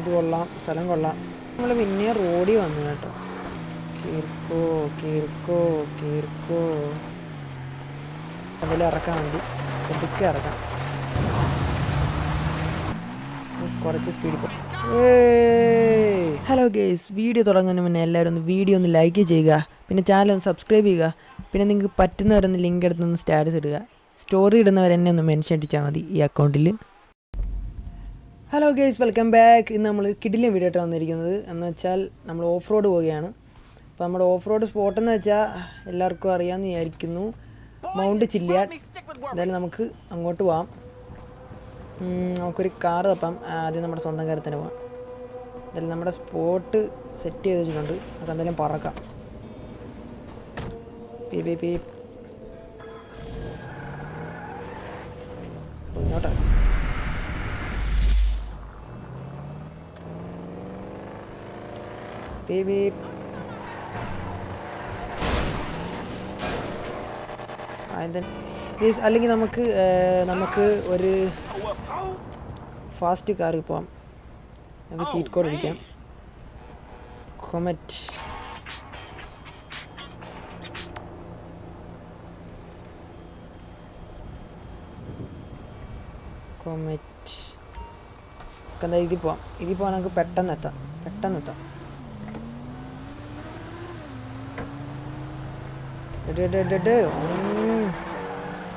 ഇത് കൊള്ളാം, സ്ഥലം കൊള്ളാം. നമ്മൾ പിന്നെ റോഡിൽ വന്നു കേട്ടോ. കീർക്കോ കീർക്കോ കീർക്കോ. അതിൽ ഇറക്കാൻ വേണ്ടി പതുക്കെ ഇറക്കാം. കുറച്ച് സ്പീഡ്. ഹലോ ഗേസ്, വീഡിയോ തുടങ്ങുന്നതിന് മുന്നേ എല്ലാവരും വീഡിയോ ഒന്ന് ലൈക്ക് ചെയ്യുക, പിന്നെ ചാനൽ ഒന്ന് സബ്സ്ക്രൈബ് ചെയ്യുക, പിന്നെ നിങ്ങൾക്ക് പറ്റുന്നവരൊന്ന് ലിങ്ക് എടുത്തൊന്ന് സ്റ്റാറ്റസ് ഇടുക. സ്റ്റോറി ഇടുന്നവരെന്നെ ഒന്ന് മെൻഷൻ അടിച്ചാൽ മതി ഈ അക്കൗണ്ടിൽ. Hello guys, welcome back. ഇന്ന് നമ്മൾ കിടിലൻ വീഡിയോ ആയിട്ട് വന്നിരിക്കുന്നത് എന്ന് വെച്ചാൽ നമ്മൾ ഓഫ് റോഡ് പോവുകയാണ്. അപ്പോൾ നമ്മുടെ ഓഫ് റോഡ് സ്പോട്ടെന്ന് വെച്ചാൽ എല്ലാവർക്കും അറിയാമെന്ന് വിചാരിക്കുന്നു, മൗണ്ട് ചില്ലിയാഡ്. എന്തായാലും നമുക്ക് അങ്ങോട്ട് പോവാം. നമുക്കൊരു കാറ് തപ്പാം. ആദ്യം നമ്മുടെ സ്വന്തം കാറിൽ തന്നെ പോകാം. എന്തായാലും നമ്മുടെ സ്പോട്ട് സെറ്റ് ചെയ്ത് വെച്ചിട്ടുണ്ട്, നമുക്ക് എന്തായാലും പറക്കാം. പീ പീ പീ ഇങ്ങോട്ടെ. പീ പീ അല്ലെങ്കിൽ നമുക്ക് ഒരു ഫാസ്റ്റ് കാറിൽ പോവാം. നമുക്ക് ചീറ്റ് കോഡ് അടിക്കാം. കൊമറ്റ് എന്താ ഇതിൽ പോവാം നമുക്ക് പെട്ടെന്ന് എത്താം.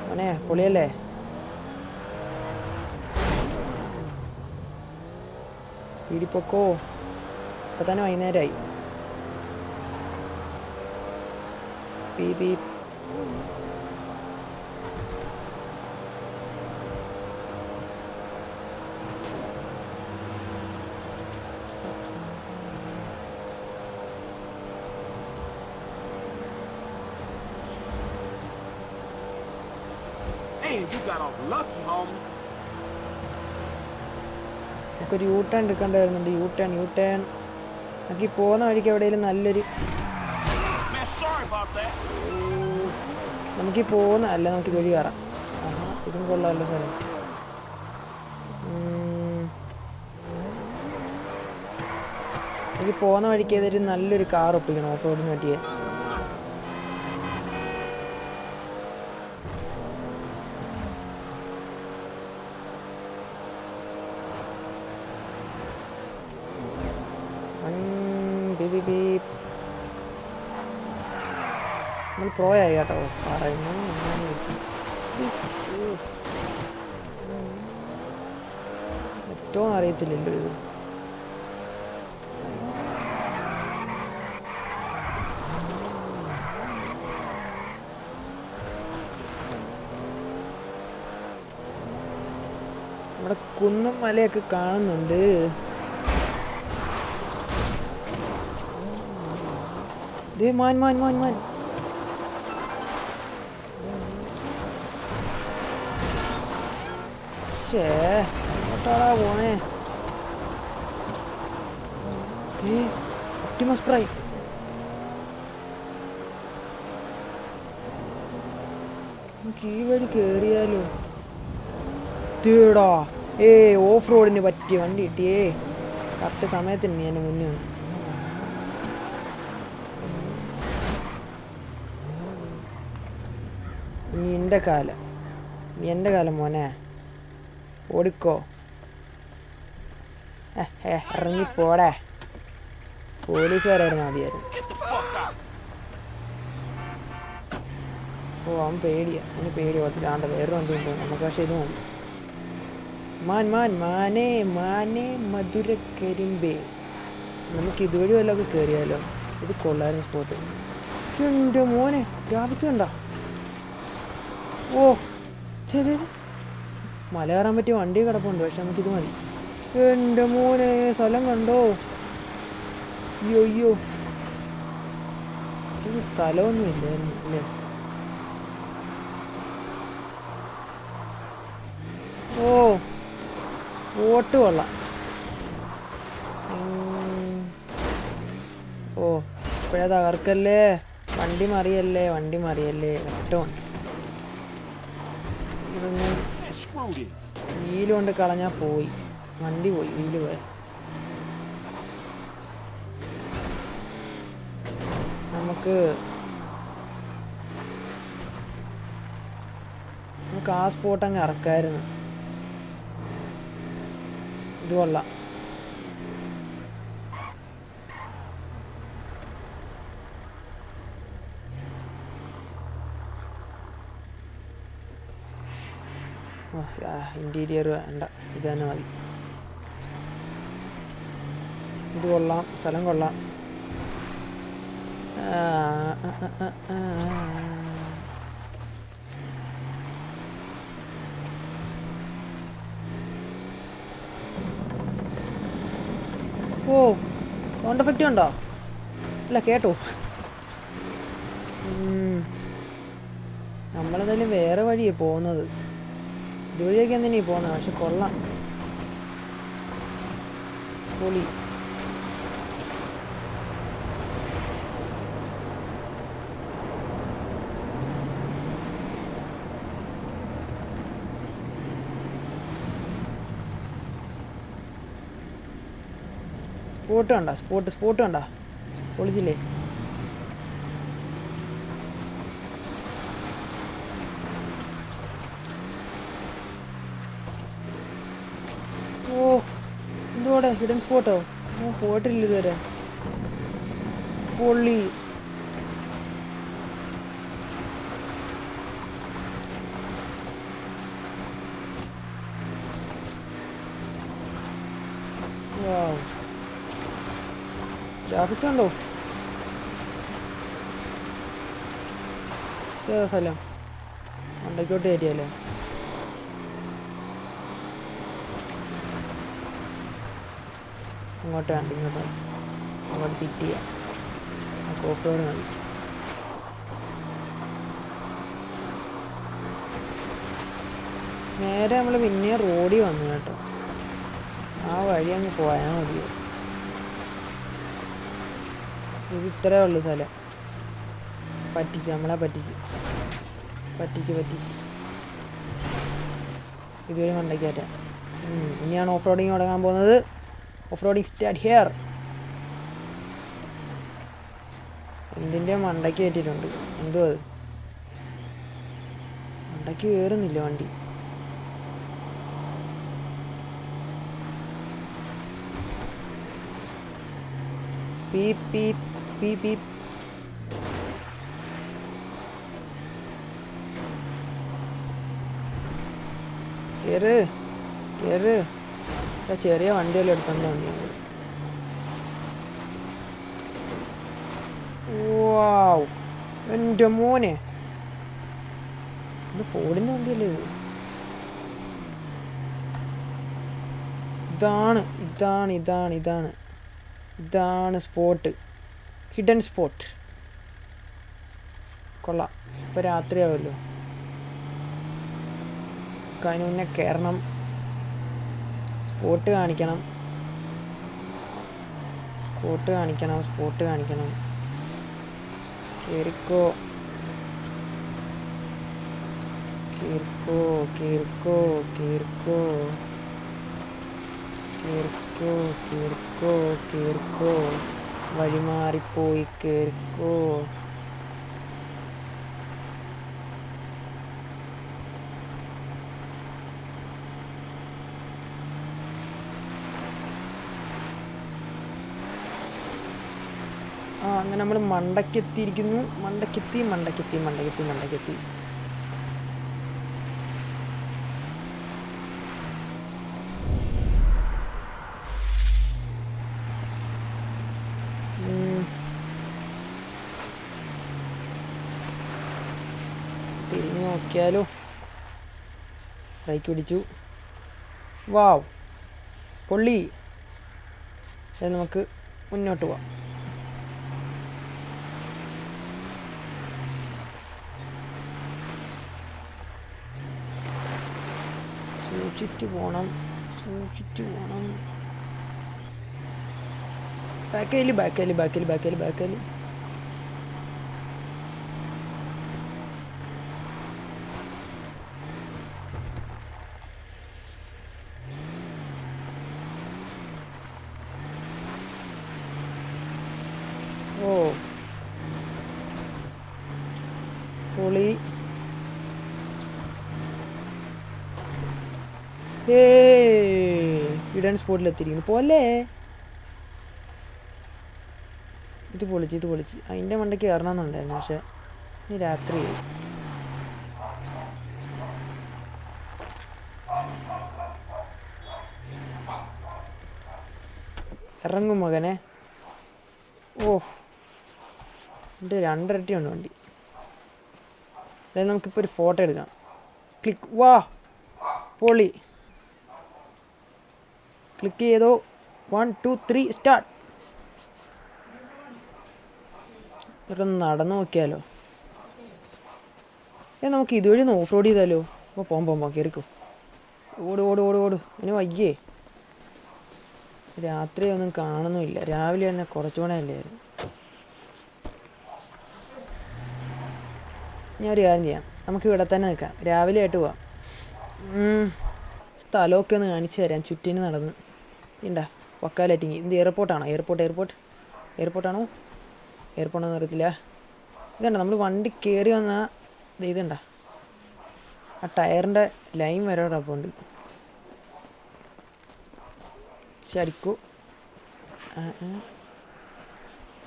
മോനെ പൊളിയല്ലേ. സ്പീഡിൽ പൊക്കോ, ഇപ്പം തന്നെ വൈകുന്നേരമായി. പീ പീ നമുക്കൊരു യൂ ടേൺ എടുക്കേണ്ടി വരുന്നുണ്ട്. യൂ ടേൺ നമുക്ക് ഈ പോകുന്ന വഴിക്ക് എവിടെയെങ്കിലും നല്ലൊരു നമുക്ക് വഴി കയറാം. ഇതും കൊള്ളാമല്ലോ സ്ഥലം. എനിക്ക് പോകുന്ന വഴിക്ക് ഏതൊരു നല്ലൊരു കാർ ഒപ്പിക്കണം ഓഫ് റോഡിന് പറ്റിയ. നമ്മൾ പ്രോ ആയി കേട്ടോ പറയുന്നു. ഏറ്റവും അറിയത്തില്ലല്ലോ ഇത്. നമ്മുടെ കുന്നും മലയൊക്കെ കാണുന്നുണ്ട്. മാൻ എങ്ങോട്ടാടാ പോണേ? ഒപ്റ്റിമസ് പ്രൈം. നമുക്ക് ഈ വഴി കേറിയാലോ? തീടാ ഓഫ് റോഡിന് പറ്റിയ വണ്ടി കിട്ടിയേ. കറക്റ്റ് സമയത്തിന് ഞാൻ മുന്നേ വന്നു. എൻ്റെ കാലം മോനെ, ഓടിക്കോ. ഇറങ്ങിപ്പോടെ. പോലീസ് വരായിരുന്നു മതിയായിരുന്നു. അവൻ പേടിയാ. അവന് പേടി ഓട്ടില്ല. വേറൊരു വണ്ടി ഉണ്ട് നമുക്ക്. പക്ഷേ ഇത് മതി. മാനേ മധുരക്കരിമ്പേ. നമുക്ക് ഇതുവഴി വല്ലതൊക്കെ കയറിയാലോ? ഇത് കൊള്ളായിരുന്നു സ്പോട്ട്. എൻ്റെ മോനെ ഗ്രാഫിക്സ് കണ്ടോ? ശരി, മല കയറാൻ പറ്റിയ വണ്ടി കിടപ്പുണ്ട്, പക്ഷെ നമുക്കിത് മതി. എൻ്റെ മോനെ സ്ഥലം കണ്ടോ? അയ്യോ ഇത് സ്ഥലമൊന്നും ഇല്ലായിരുന്നു അല്ലേ? വോട്ട് കൊള്ളാം. ഇപ്പോഴേ തകർക്കല്ലേ. വണ്ടി മറിയല്ലേ ഒറ്റ വീല് കൊണ്ട് കളഞ്ഞാൽ പോയി. വണ്ടി പോയി, വീല് പോയി. നമുക്ക് ആ സ്പോട്ട് അങ്ങ് ഇറക്കായിരുന്നു. ഇത് കൊള്ളാം. ഇൻറ്റീരിയർ വേണ്ട, ഇത് തന്നെ മതി. ഇത് കൊള്ളാം, സ്ഥലം കൊള്ളാം. ഓ, സൗണ്ട് എഫക്റ്റ് ഉണ്ടോ? അല്ല, കേട്ടോ. നമ്മളെന്തായാലും വേറെ വഴിയാണ് പോകുന്നത്. ഇതുവഴിയൊക്കെ എന്തിനാ പോകുന്നത്? പക്ഷെ കൊള്ളാം, പൊളി. സ്പോട്ട് കണ്ട, സ്പോട്ട് കണ്ട, പൊളിച്ചില്ലേ? ഓ, എന്തുകൂടെ ഹിഡൻ സ്പോട്ടോ? ഓ, പോയിട്ടില്ല ഇതുവരെ. പൊള്ളി. ഗ്രാഫിക്സ് ഉണ്ടോ? ഏതാ സ്ഥലം? മണ്ടയ്ക്കോട്ട് കയറ്റിയല്ലേ? അങ്ങോട്ട് വേണ്ട, അങ്ങോട്ട് സിറ്റ് ചെയ്യാം. ഓഫ് റോഡ് മതി. നേരെ നമ്മൾ പിന്നെ റോഡിൽ വന്നു കേട്ടോ. ആ വഴി അങ്ങ് പോയാൽ മതിയോ? ഇത് ഇത്രേ ഉള്ളു സ്ഥലം. നമ്മളെ പറ്റിച്ച് ഇതുവരെ മണ്ടയ്ക്കയറ്റാം. ഇനിയാണ് ഓഫ് റോഡിങ് തുടങ്ങാൻ പോകുന്നത്. Off roading start here. എന്തിൻ്റെ മണ്ടയ്ക്ക് കയറ്റിയിട്ടുണ്ട്? എന്തോ അത് മണ്ടയ്ക്ക് കയറുന്നില്ല വണ്ടി. Peep peep peep peep. കയറ്. ചെറിയ വണ്ടിയെല്ലാം എടുത്തോണ്ട് വണ്ടിയാണ്. വാവ്, എൻ്റെ മോനെ, ഇത് ഫോർഡിൻ്റെ വണ്ടിയല്ലേ ഇത്? ഇതാണ് സ്പോട്ട്, ഹിഡൻ സ്പോട്ട്. കൊള്ളാം. ഇപ്പോൾ രാത്രിയാവുമല്ലോ, അതിന് മുന്നേ കയറണം. സ്പോട്ട് കാണിക്കണം. കേറിക്കോ. വഴിമാറിപ്പോയി, കേറിക്കോ. അങ്ങനെ നമ്മൾ മണ്ടക്കെത്തിയിരിക്കുന്നു. മണ്ടക്കെത്തി. തിരിഞ്ഞു നോക്കിയാലോ? ബ്രേക്ക് പിടിച്ചു. വാവ്, പൊള്ളി. നമുക്ക് മുന്നോട്ട് പോവാം. സൂക്ഷിച്ചു പോണം. ബാക്കിൽ. ഓ പൊളി. ഇടാൻ സ്പോട്ടിലെത്തിയിരിക്കുന്നു പോലെ. ഇത് പൊളിച്ച് അതിൻ്റെ മണ്ടയ്ക്ക് കയറണമെന്നുണ്ടായിരുന്നു, പക്ഷെ ഇനി രാത്രി ഇറങ്ങും മകനെ. ഓ എൻ്റെ 2 ഇരട്ടിയുണ്ട് വണ്ടി. അതായത് നമുക്കിപ്പോൾ ഒരു ഫോട്ടോ എടുക്കാം. ക്ലിക്ക്. വാ പൊളി. ക്ലിക്ക് ചെയ്തോ. 1 2 3 സ്റ്റാർട്ട്. ഇവിടെ നടന്നു നോക്കിയാലോ. നമുക്ക് ഇതുവഴി ഒന്ന് ഓഫ് റോഡ് ചെയ്താലോ. അപ്പോൾ പോകാം കയറിക്കോ. ഓട് ഇനി വയ്യേ. രാത്രി ഒന്നും കാണുന്നുമില്ല, രാവിലെ തന്നെ കുറച്ചുകൂടെ അല്ലായിരുന്നു. ഞാനൊരു കാര്യം ചെയ്യാം, നമുക്ക് ഇവിടെ തന്നെ നിൽക്കാം, രാവിലെ ആയിട്ട് പോവാം. സ്ഥലമൊക്കെ ഒന്ന് കാണിച്ചു തരാം ചുറ്റിന് നടന്ന്. ഉണ്ടാ വക്കാലറ്റിങ്. ഇത് എയർപോർട്ടാണോ? എയർപോർട്ടാണോ അറിയത്തില്ല. ഇതുണ്ട നമ്മൾ വണ്ടി കയറി വന്നാൽ ഇതുണ്ട ആ ടയറിൻ്റെ ലൈൻ വരെ അപ്പോൾ ഉണ്ട്. ചടിക്കോ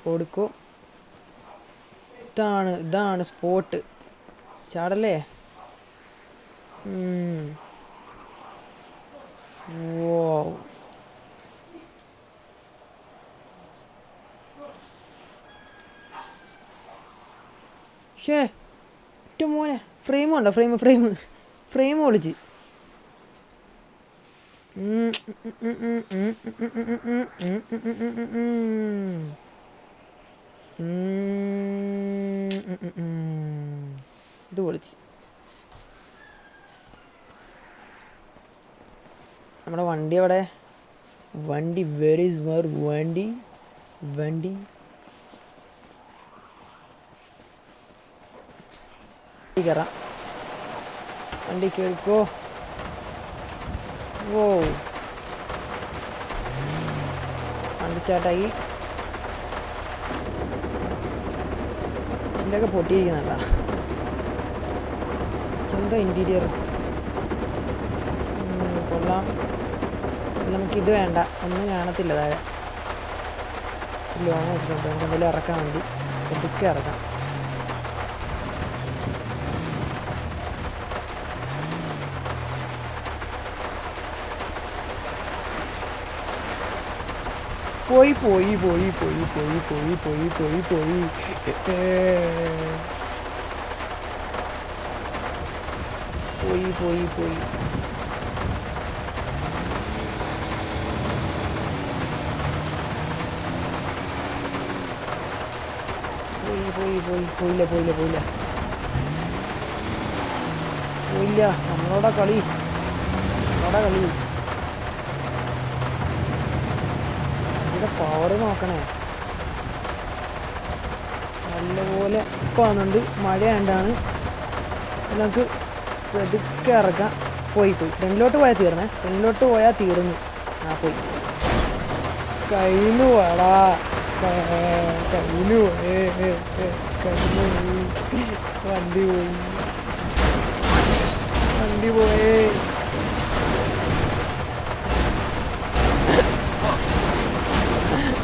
കൊടുക്കോ. ഇതാണ് സ്പോട്ട്. ചാടല്ലേ. ഓ ഷേ ഏറ്റവും മോനെ ഫ്രെയിം ഉണ്ടോ? ഫ്രെയിം പൊളിച്ച്. ഇത് പൊളിച്ച്. നമ്മുടെ വണ്ടി അവിടെ. വെർ ഈസ് മർ വണ്ടി കയറാം. വണ്ടി കേൾക്കോ. ഓ വണ്ടി സ്റ്റാർട്ടായി. ചില്ലൊക്കെ പൊട്ടിയിരിക്കുന്നുണ്ട. എന്താ ഇൻറ്റീരിയർ കൊള്ളാം. നമുക്കിത് വേണ്ട, ഒന്നും കാണത്തില്ല താഴെ. ലോങ് വെച്ചിട്ടുണ്ട്, നമുക്ക് എന്തെങ്കിലും ഇറക്കാൻ വേണ്ടി ഒതുക്കെ ഇറക്കാം. പോയി നമ്മളോടാ കളി. ഇതിൻ്റെ പവർ നോക്കണേ. നല്ലപോലെ ഇപ്പാകുന്നുണ്ട്, മഴയാണ്ടാണ്. നമുക്ക് പതുക്കെ ഇറക്കാം. പോയി ഫ്രണ്ടിലോട്ട് പോയാൽ തീർന്നു. പോയി കഴിഞ്ഞു വാടാ. കഴിഞ്ഞു വണ്ടി പോയേ.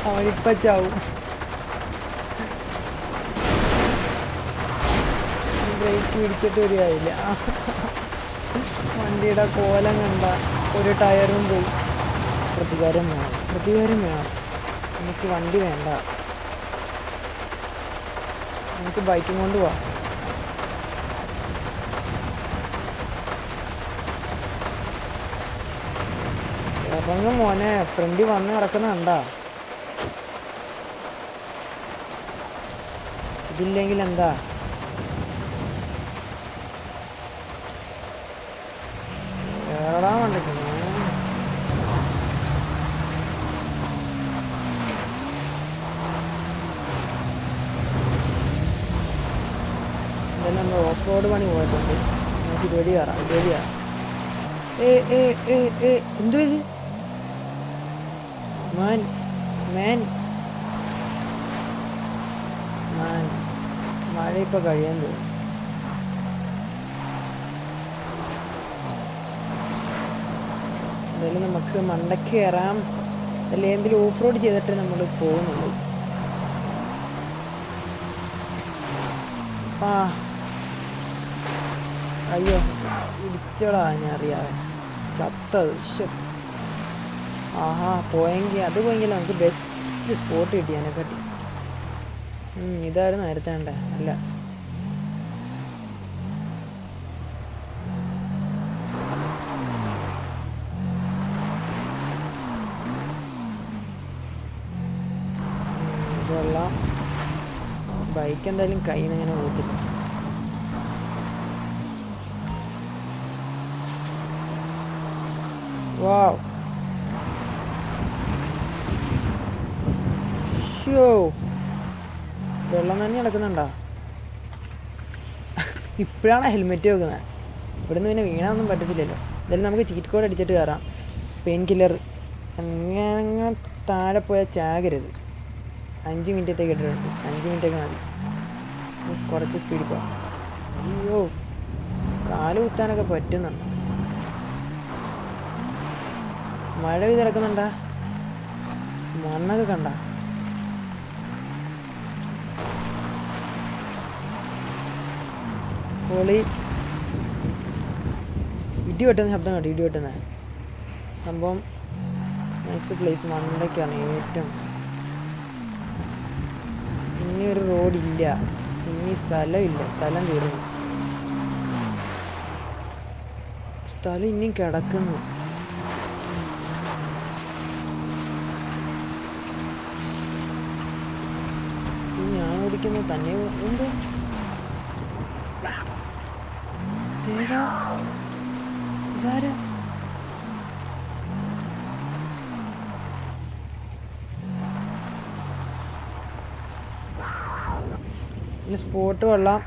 അവനിപ്പ ചാവും. ബ്രേക്ക് പിടിച്ചിട്ട് ഒരു കാര്യമില്ല. വണ്ടിയുടെ കോലം കണ്ട ഒരു ടയറും പോയി. പ്രതികാരം വേണം. എനിക്ക് വണ്ടി വേണ്ട, നമുക്ക് ബൈക്കും കൊണ്ട് പോവാം. ഇറങ്ങും മോനെ, ഫ്രണ്ടിൽ വന്ന് കിടക്കുന്ന കണ്ടാ. ഇതില്ലെങ്കിൽ എന്താ. കേറാൻ വേണ്ടിക്കുന്നു. നമ്മൾ ഓഫ് റോഡ് പണി പോയിട്ടുണ്ട്. നമുക്ക് ഇതുവഴി കയറാം. എന്തു ഇത് മാൻ മഴ ഇപ്പോൾ കഴിയാൻ തോന്നും. എന്തായാലും നമുക്ക് മണ്ടയ്ക്ക് കയറാം. അല്ലെ എന്തെങ്കിലും ഓഫ് റോഡ് ചെയ്തിട്ട് നമ്മൾ പോകുന്നുള്ളൂ. ആ അയ്യോ ഇടിച്ചോളാ, ഞാൻ അറിയാതെ ചത്തത്. ആഹാ പോയെങ്കിൽ അത് പോയെങ്കിൽ നമുക്ക് ബെസ്റ്റ് സ്പോട്ട് കിട്ടി അതിനെക്കാട്ടി. ഇതായിരുന്നു നേരത്തെ വേണ്ടേ. അല്ല ഇതെല്ലാം ബൈക്ക് എന്തായാലും കയ്യിൽ നിന്ന് ഇങ്ങനെ പോകത്തില്ല. വാവ് ഷോ വെള്ളം തന്നെ കിടക്കുന്നുണ്ടോ? ഇപ്പോഴാണ് ഹെൽമെറ്റ് വെക്കുന്നത്. ഇവിടുന്ന് പിന്നെ വീണാനൊന്നും പറ്റത്തില്ലല്ലോ. എന്തായാലും നമുക്ക് ചീറ്റ് കോഡ് അടിച്ചിട്ട് കയറാം. പെയിൻ കില്ലർ അങ്ങനെ താഴെ പോയാൽ ചാകരുത്. 5 മിനിറ്റത്തേക്ക് ഇട്ടിട്ടുണ്ട്. 5 മിനിറ്റൊക്കെ മതി. കുറച്ച് സ്പീഡിൽ പോകാം. അയ്യോ കാല് കുത്താനൊക്കെ പറ്റുന്നുണ്ട്. മഴ പെയ്ത് കിടക്കുന്നുണ്ടാ? മണ്ണൊക്കെ കണ്ട. പൊളി. ഇടി വെട്ടുന്ന ശബ്ദം കേട്ടോ. ഇടി വെട്ടുന്ന സംഭവം നൈസ് പ്ലേസ്. മണ്ടയ്ക്കാണ് ഏറ്റവും. ഇനി ഒരു റോഡില്ല, ഇനി സ്ഥലമില്ല. സ്ഥലം തീർന്നു. സ്ഥലം ഇനിയും കിടക്കുന്നു. ഞാൻ ഓടിക്കുന്നത് തന്നെ എന്തോ ഇതാരാ? ഇനി സ്പോട്ട് കൊള്ളാം.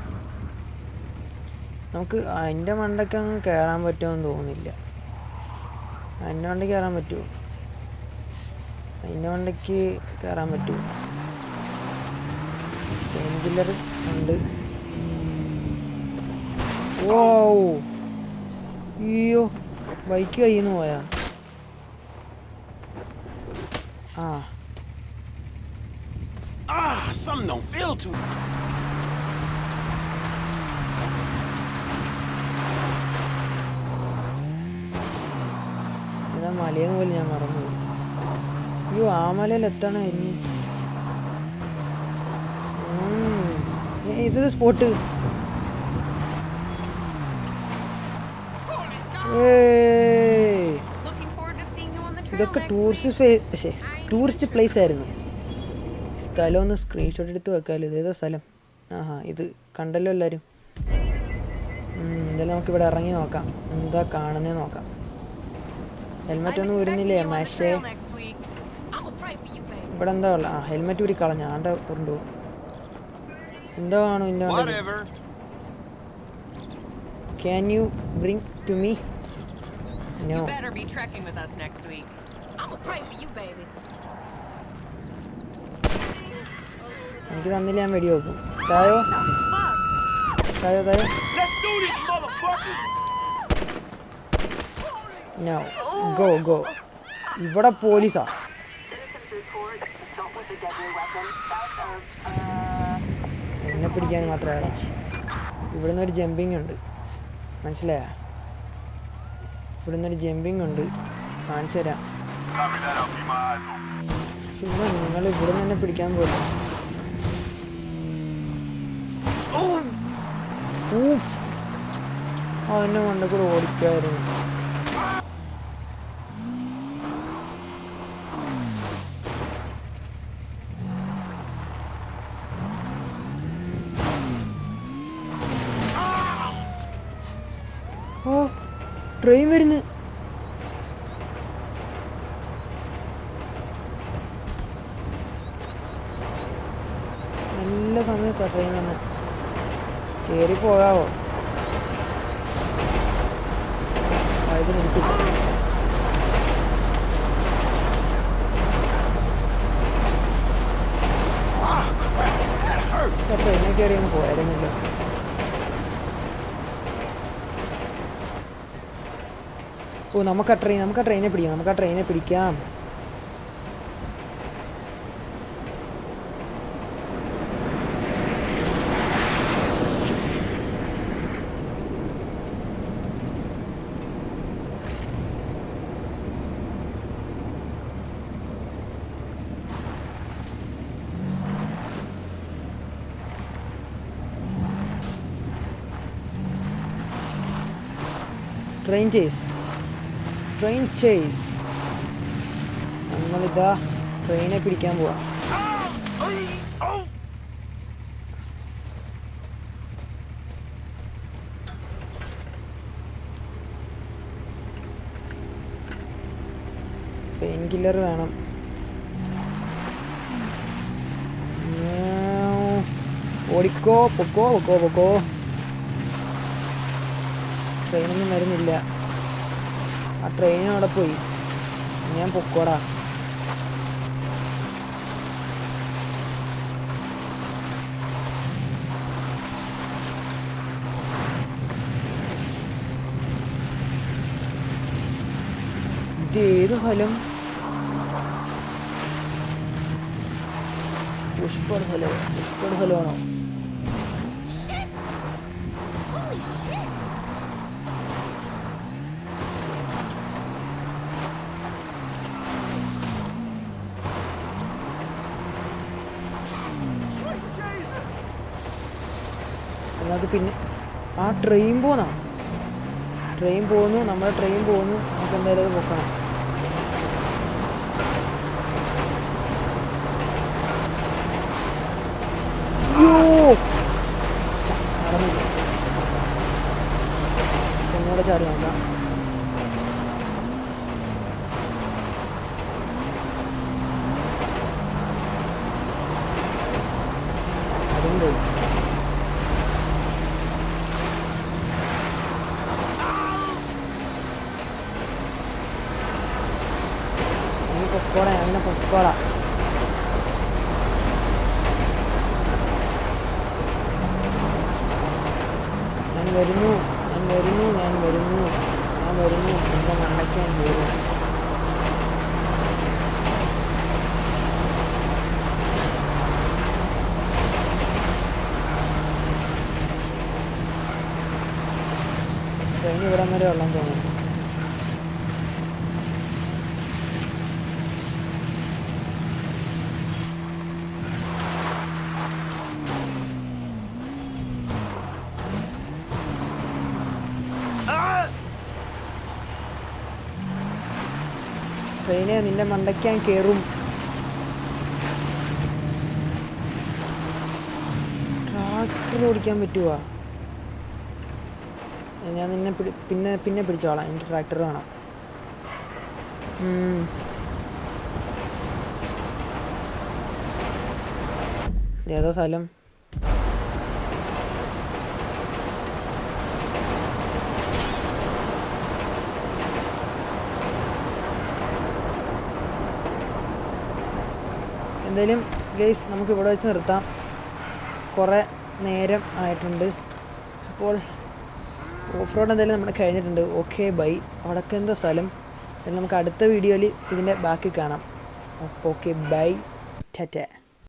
നമുക്ക് അതിൻ്റെ മണ്ടയ്ക്ക് അങ്ങ് കയറാൻ പറ്റുമെന്ന് തോന്നുന്നില്ല. അതിൻ്റെ മണ്ടയ്ക്ക് കയറാൻ പറ്റുമോ? അതിൻ്റെ മണ്ടയ്ക്ക് കയറാൻ പറ്റുമോ? പെയിൻ കില്ലർ ഉണ്ട്. ഓ അയ്യോ ബൈക്ക് കയ്യിൽ നിന്ന് പോയാ. ഇതാ മലയെന്ന് പോലും ഞാൻ മറന്നു. അയ്യോ ആ മലയിൽ എത്തണം ഇനി. ഇത് സ്പോട്ട്. ഇതൊക്കെ ടൂറിസ്റ്റ് പ്ലേസ് ആയിരുന്നു. സ്ഥലം ഒന്ന് സ്ക്രീൻഷോട്ട് എടുത്ത് വെക്കാമല്ലോ. ഇതേതാ സ്ഥലം? ആഹാ ഇത് കണ്ടല്ലോ എല്ലാവരും. എന്തായാലും നമുക്കിവിടെ ഇറങ്ങി നോക്കാം, എന്താ കാണുന്നതെന്ന് നോക്കാം. ഹെൽമെറ്റ് ഒന്നും വരുന്നില്ലേ മാഷേ? ഇവിടെ എന്താ ഉള്ള? ഹെൽമെറ്റ് ഊരി കളഞ്ഞ ആണ്ട കൊണ്ടുപോകും. എന്താ കാണും ഇന്ന? Can you bring to me? No. You better be trekking with us next week. I'm gonna pray for you, baby. എനിക്ക് തന്നില്ല, ഞാൻ വെടി വെക്കും. തായോ തായോ തായോ. No. Go go. ഇവിടെ പോലീസാ. എന്നെ പിടിക്കാൻ മാത്രമേടാ. ഇവിടുന്ന് ഒരു ജമ്പിങ് ഉണ്ട്, മനസ്സിലായ? ഇവിടുന്ന് ഒരു ജമ്പിങ് ഉണ്ട്, കാണിച്ചു തരാം. പിന്നെ നിങ്ങൾ ഇവിടുന്ന് തന്നെ പിടിക്കാൻ പോലും. അതിൻ്റെ മണ്ടയിൽ കൂടെ ഓടിക്കായിരുന്നു. ഓ ട്രെയിൻ വരുന്നു. നല്ല സമയത്താണ് ട്രെയിൻ തന്നെ. കയറി പോകാവോ? ഇതിനിടിച്ചില്ല. അപ്പോൾ എന്നെ കയറി അങ്ങ് പോയായിരുന്നല്ലോ. ഓ നമുക്ക് ആ ട്രെയിനെ പിടിക്കാം. ട്രെയിൻ ചേസ് നമ്മളിതാ ട്രെയിനെ പിടിക്കാൻ പോവാം. പെയിൻ കില്ലർ വേണം. ഓടിക്കോ, പൊക്കോ. ട്രെയിനൊന്നും വരുന്നില്ല. ആ ട്രെയിനും അവിടെ പോയി. ഞാൻ പൊക്കോടാ. ഇതേത് സ്ഥലം? പുഷ്പയുടെ സ്ഥലമാണോ? നമുക്ക് പിന്നെ ആ ട്രെയിൻ പോകുന്നു. നമ്മുടെ ട്രെയിൻ പോകുന്നു. നമുക്ക് എന്തായാലും അത് പൊക്കണം. നടന്നില്ല. ഒന്നുകൂടെ ചാടി നോക്കാം. അതും പോയി. അങ്ങനെ പൊക്കോളാം. ഞാൻ വരുന്നു. എന്നെ മണ്ണയ്ക്കാൻ വരും. ട്രെയിൻ ഇവിടം വരെ ഉള്ളെന്ന് തോന്നുന്നു. ട്രെയിനെ നിന്നെ മണ്ടയ്ക്കാൻ കയറും. ട്രാക്ടർ ഓടിക്കാൻ പറ്റുമോ? ഞാൻ നിന്നെ പിന്നെ പിടിച്ചോളാം. എനിക്ക് ട്രാക്ടർ വേണം. ഏതാ സ്ഥലം? എന്തായാലും ഗൈസ് നമുക്ക് ഇവിടെ വെച്ച് നിർത്താം. കുറേ നേരം ആയിട്ടുണ്ട്. അപ്പോൾ ഓഫ് റോഡ് എന്തായാലും നമ്മൾ കഴിഞ്ഞിട്ടുണ്ട്. Okay bye. അവിടൊക്കെ എന്താ സ്ഥലം? നമുക്ക് അടുത്ത വീഡിയോയിൽ ഇതിൻ്റെ ബാക്കി കാണാം. Okay bye. ടാറ്റ.